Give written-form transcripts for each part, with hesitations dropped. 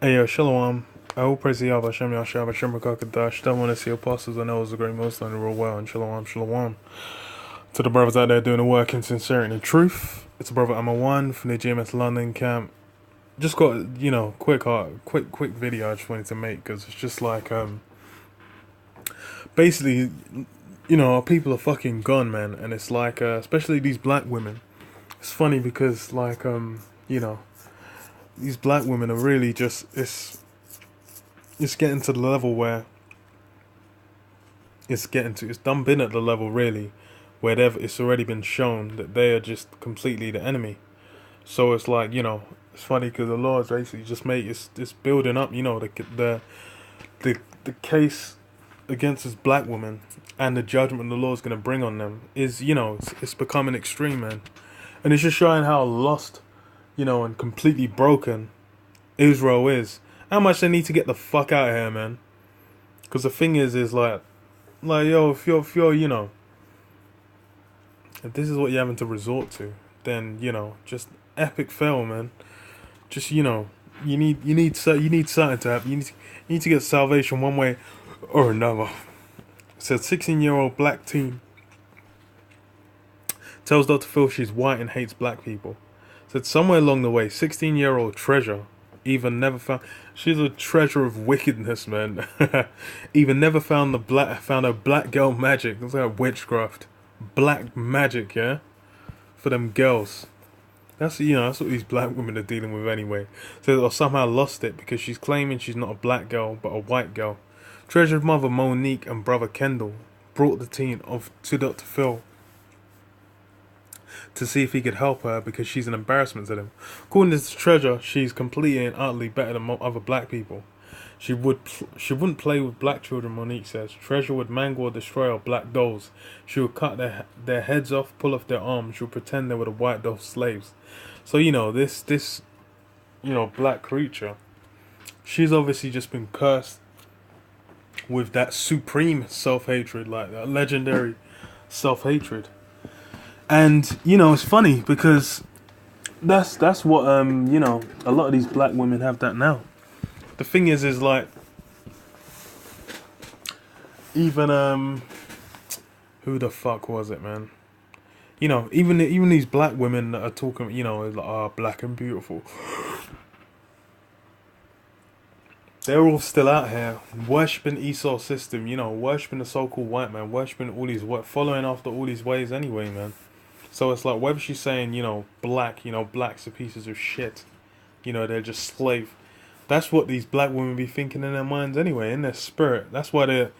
Hey yo, Shalom. I will praise the Yahweh Hashem Yahshua Hashem Rakakadash. Don't want to see apostles. I know it's a great millstone real well. And Shalom, Shalom. To the brothers out there doing the work in sincerity and truth. It's a brother One from the GMSLondon camp. Just got, quick video I just wanted to make because it's just like, basically, our people are fucking gone, man. And it's like, especially these black women. It's funny because, like, these black women are really just, it's getting to the level where it's done been at the level really where it's already been shown that they are just completely the enemy. So it's like, it's funny because the law is basically just it's building up, the case against this black woman and the judgment the law is going to bring on them is, it's becoming extreme, man. And it's just showing how lost, and completely broken Israel is. How much they need to get the fuck out of here, man. Because the thing is like, yo, if you're, if this is what you're having to resort to, then, just epic fail, man. Just, you need something to happen. You need to get salvation one way or another. It said 16-year-old black teen tells Dr. Phil she's white and hates black people. Said somewhere along the way, 16-year-old treasure even never found. She's a treasure of wickedness, man. Even never found a black girl magic. It's like witchcraft, black magic, yeah, for them girls. That's that's what these black women are dealing with anyway. So or somehow lost it because she's claiming she's not a black girl but a white girl. Treasured mother Monique and brother Kendall brought the teen to Dr. Phil to see if he could help her because she's an embarrassment to them. According to this treasure, she's completely and utterly better than other black people. She wouldn't play with black children, Monique says. Treasure would mangle or destroy our black dolls. She would cut their heads off, pull off their arms. She would pretend they were the white doll slaves. So, this black creature, she's obviously just been cursed with that supreme self-hatred, like that legendary self-hatred. And, it's funny because that's what, a lot of these black women have that now. The thing is like, even, who the fuck was it, man? Even these black women that are talking, like, black and beautiful. They're all still out here worshipping Esau's system, worshipping the so-called white man, worshipping all these, following after all these ways anyway, man. So it's like, whether she's saying, blacks are pieces of shit, they're just slave. That's what these black women be thinking in their minds anyway, in their spirit. That's why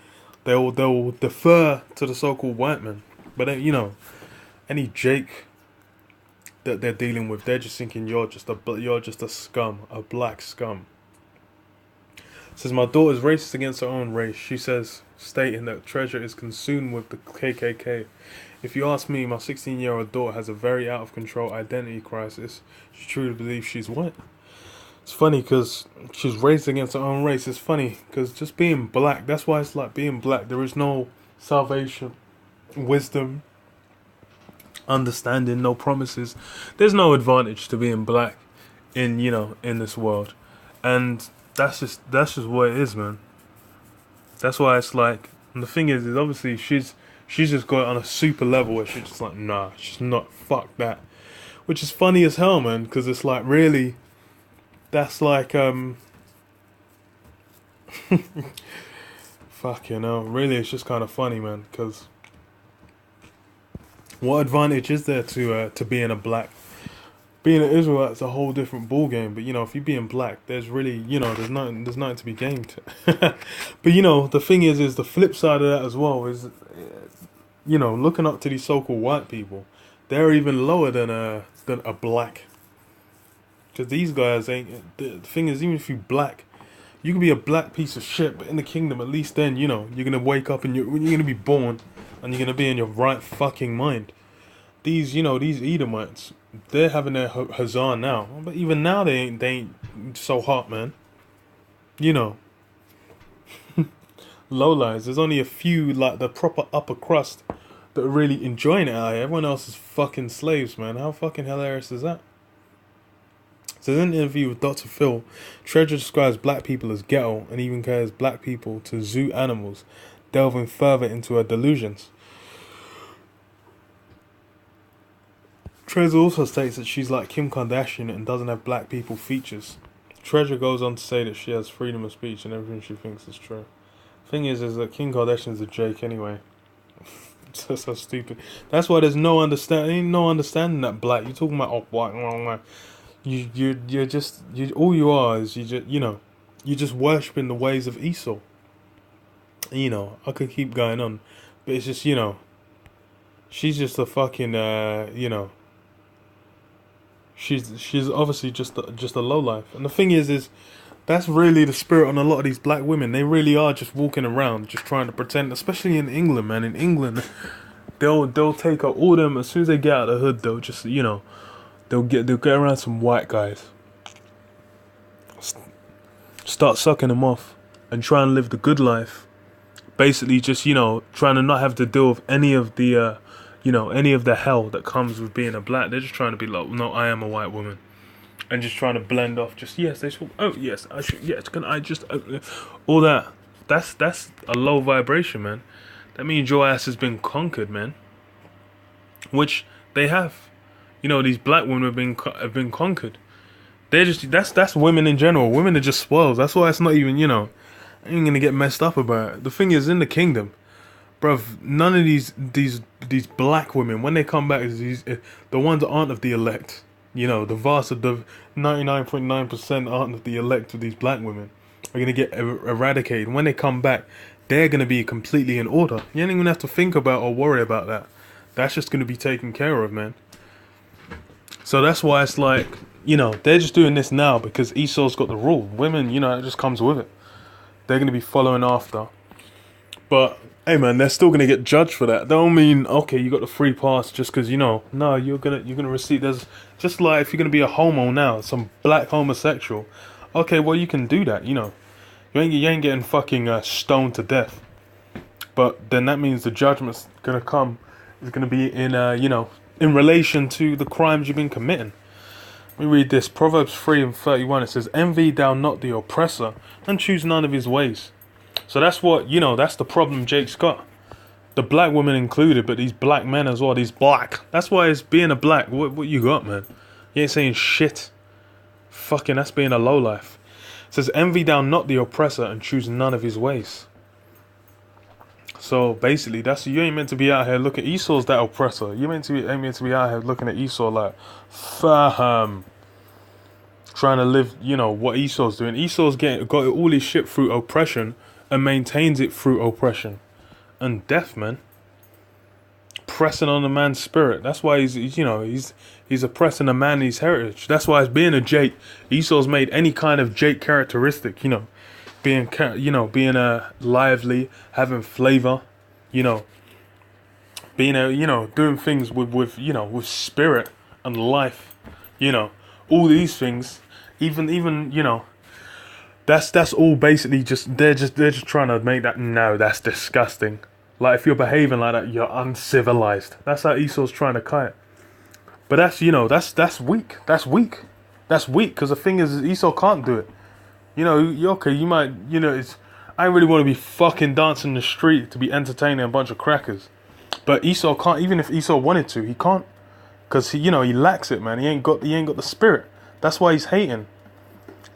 they'll defer to the so-called white man. But any Jake that they're dealing with, they're just thinking you're just a scum, a black scum. Says my daughter's racist against her own race. She says, stating that treasure is consumed with the KKK. If you ask me, my 16-year-old daughter has a very out-of-control identity crisis. She truly believes she's white. It's funny because she's raised against her own race. It's funny because just being black, that's why it's like being black. There is no salvation, wisdom, understanding, no promises. There's no advantage to being black in this world. And that's just what it is, man. That's why it's like, and the thing is obviously she's just got it on a super level where she's just like, nah, she's not, fuck that. Which is funny as hell, man, because it's like, really, that's like, fuck, really it's just kind of funny, man, because what advantage is there to being a black? Being an Israelite's a whole different ballgame, but if you're being black, there's really, there's nothing to be gained. But the thing is the flip side of that as well is, looking up to these so-called white people, they're even lower than a black. Because these guys ain't. The thing is, even if you're black, you can be a black piece of shit, but in the kingdom, at least then, you're gonna wake up and you're gonna be born, and you're gonna be in your right fucking mind. These Edomites, they're having their huzzah now, but even now they ain't so hot, man. Lowlies. There's only a few, like the proper upper crust, that are really enjoying it out here. Everyone else is fucking slaves, man. How fucking hilarious is that? So in an interview with Dr. Phil, Treasure describes black people as ghetto and even compares black people to zoo animals, delving further into her delusions. Treasure also states that she's like Kim Kardashian and doesn't have black people features. Treasure goes on to say that she has freedom of speech and everything she thinks is true. Thing is that Kim Kardashian's a Jake anyway. So stupid. That's why there's no understanding that black. You're talking about white. You're just all you are is you're just worshipping the ways of Esau. I could keep going on, but it's just she's just a fucking she's obviously just a lowlife. And the thing is that's really the spirit on a lot of these black women. They really are just walking around, just trying to pretend. Especially in England, man. In England, they'll take out all them as soon as they get out of the hood. They'll just they'll get around some white guys, start sucking them off, and try and live the good life. Basically, just trying to not have to deal with any of the any of the hell that comes with being a black. They're just trying to be like, no, I am a white woman. And just trying to blend off. Just yes, they should. Oh yes, I should. Yes, can I just all that? That's a low vibration, man. That means your ass has been conquered, man. Which they have. These black women have been conquered. They're just that's women in general. Women are just spoiled. That's why it's not even I ain't gonna get messed up about it. The thing is, in the kingdom, bruv, none of these black women, when they come back, the ones that aren't of the elect. The vast of the 99.9% aren't of the elect of these black women are going to get eradicated. When they come back, they're going to be completely in order. You don't even have to think about or worry about that. That's just going to be taken care of, man. So that's why it's like, they're just doing this now because Esau's got the rule. Women, it just comes with it. They're going to be following after. But hey man, they're still gonna get judged for that. That don't mean okay, you got the free pass just because no, you're gonna receive. There's just like if you're gonna be a homo now, some black homosexual. Okay, well you can do that. You ain't getting fucking stoned to death. But then that means the judgment's gonna come. Is gonna be in in relation to the crimes you've been committing. Let me read this. Proverbs 3:31. It says, "Envy thou not the oppressor, and choose none of his ways." So that's what, that's the problem Jake's got. The black women included, but these black men as well, these black. That's why it's being a black. What you got, man? You ain't saying shit. Fucking, that's being a lowlife. It says, "Envy thou not the oppressor and choose none of his ways." So basically, you ain't meant to be out here looking. Esau's that oppressor. You ain't meant to be out here looking at Esau like, trying to live, what Esau's doing. Esau's got all his shit through oppression. And maintains it through oppression and death, man. Pressing on a man's spirit. That's why he's oppressing a man's heritage. That's why it's being a Jake. Esau's made any kind of Jake characteristic. Being lively, having flavor. Being doing things with spirit and life. All these things. Even. That's all basically they're just trying to make that. No, that's disgusting. Like if you're behaving like that, you're uncivilized. That's how Esau's trying to cut it. But that's that's weak. That's weak. That's weak because the thing is Esau can't do it. Okay, you might I really want to be fucking dancing in the street to be entertaining a bunch of crackers. But Esau can't. Even if Esau wanted to, he can't. Because he lacks it, man. He ain't got the spirit. That's why he's hating.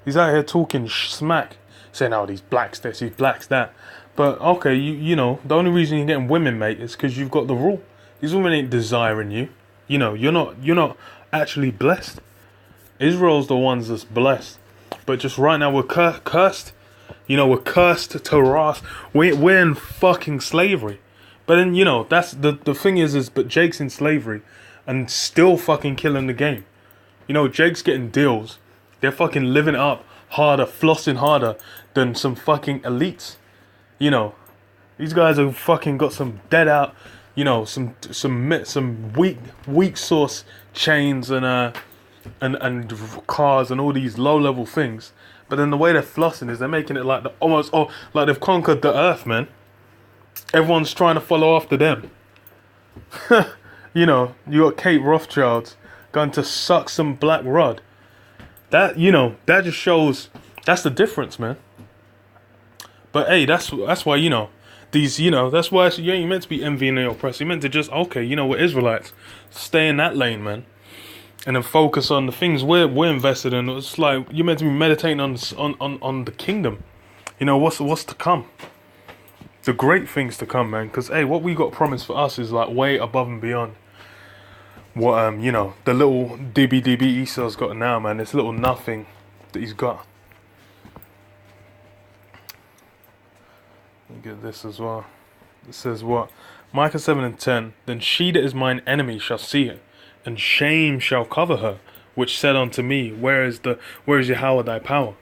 He's out here talking smack, saying, "Oh, these blacks this, these blacks that." But okay, the only reason you're getting women, mate, is because you've got the rule. These women ain't desiring you. You're not actually blessed. Israel's the ones that's blessed. But just right now we're cursed. We're cursed to wrath. We're in fucking slavery. But then that's the thing is but Jake's in slavery and still fucking killing the game. Jake's getting deals. They're fucking living it up harder, flossing harder than some fucking elites. These guys have fucking got some dead out, some weak sauce chains and cars and all these low level things. But then the way they're flossing is they're making it like like they've conquered the earth, man. Everyone's trying to follow after them. You got Kate Rothschild going to suck some black rod. That, you know, that just shows, that's the difference, man. But hey, that's why, you know, these, you know, that's why you ain't meant to be envying the oppressed. You're meant to just, okay, you know, we're Israelites. Stay in that lane, man. And then focus on the things we're invested in. It's like you're meant to be meditating on the kingdom. You know, what's to come. The great things to come, man. Because, hey, what we got promised for us is like way above and beyond what, you know, the little DB Esau's got now, man. This little nothing that he's got. Let me get this as well. It says what? Micah 7:10. Then she that is mine enemy shall see it, and shame shall cover her, which said unto me, where is Yahweh thy power?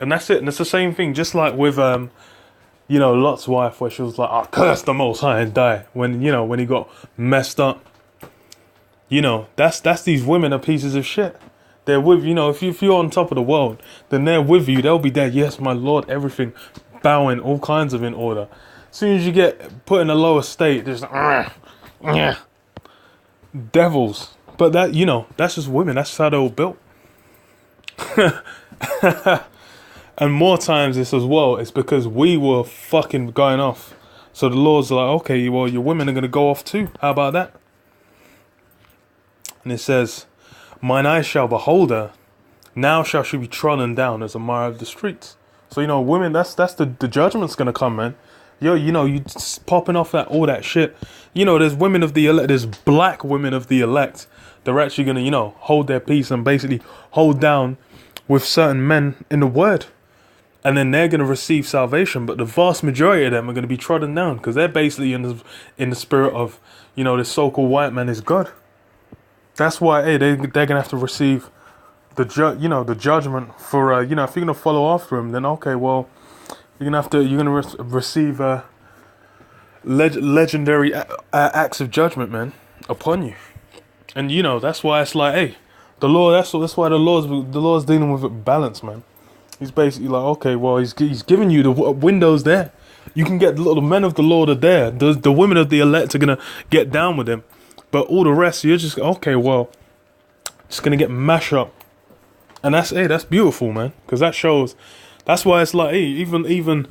And that's it. And it's the same thing, just like with you know, Lot's wife, where she was like, I'll curse the Most High and die. When, you know, when he got messed up. You know, that's these women are pieces of shit. They're with, you know, if you're on top of the world, then they're with you. They'll be there. Yes, my Lord, everything, bowing, all kinds of in order. As soon as you get put in a lower state, there's devils. But that, you know, that's just women. That's how they were built. And more times this as well, it's because we were fucking going off. So the Lord's like, okay, well, your women are going to go off too. How about that? And it says, mine eyes shall behold her. Now shall she be trodden down as a mire of the streets. So, you know, women, that's the judgment's going to come, man. Yo, you know, you popping off that all that shit. You know, there's women of the elect, there's black women of the elect. They're actually going to, you know, hold their peace and basically hold down with certain men in the word. And then they're going to receive salvation. But the vast majority of them are going to be trodden down because they're basically in the spirit of, you know, this so-called white man is God. That's why, hey, they're going to have to receive the judgment for, you know, if you're going to follow after him, then okay, well, you're going to receive legendary acts of judgment, man, upon you. And, you know, that's why it's like, hey, the Lord, that's why the Lord's dealing with it balance, man. He's basically like, okay, well, he's giving you the windows there. You can get the men of the Lord are there. The women of the elect are going to get down with him. But all the rest, you're just, okay, well, it's going to get mashed up. And that's beautiful, man. Because that shows, that's why it's like, hey, even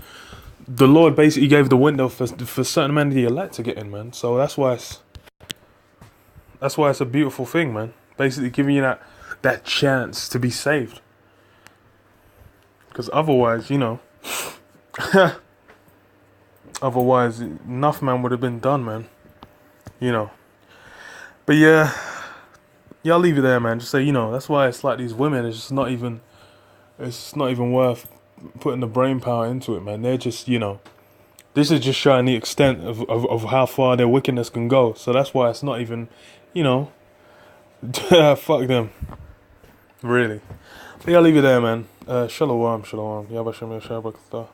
the Lord basically gave the window for certain men of the elect to get in, man. So that's why it's a beautiful thing, man. Basically giving you that chance to be saved. Because otherwise, you know, otherwise, enough man would have been done, man. You know. But yeah, I'll leave it there, man. Just say, you know, that's why it's like these women, it's not even worth putting the brain power into it, man. They're just, you know, this is just showing the extent of how far their wickedness can go. So that's why it's not even, you know, fuck them. Really. But yeah, I'll leave it there, man. Shalom. Yabba Shem Yashar Barakatah.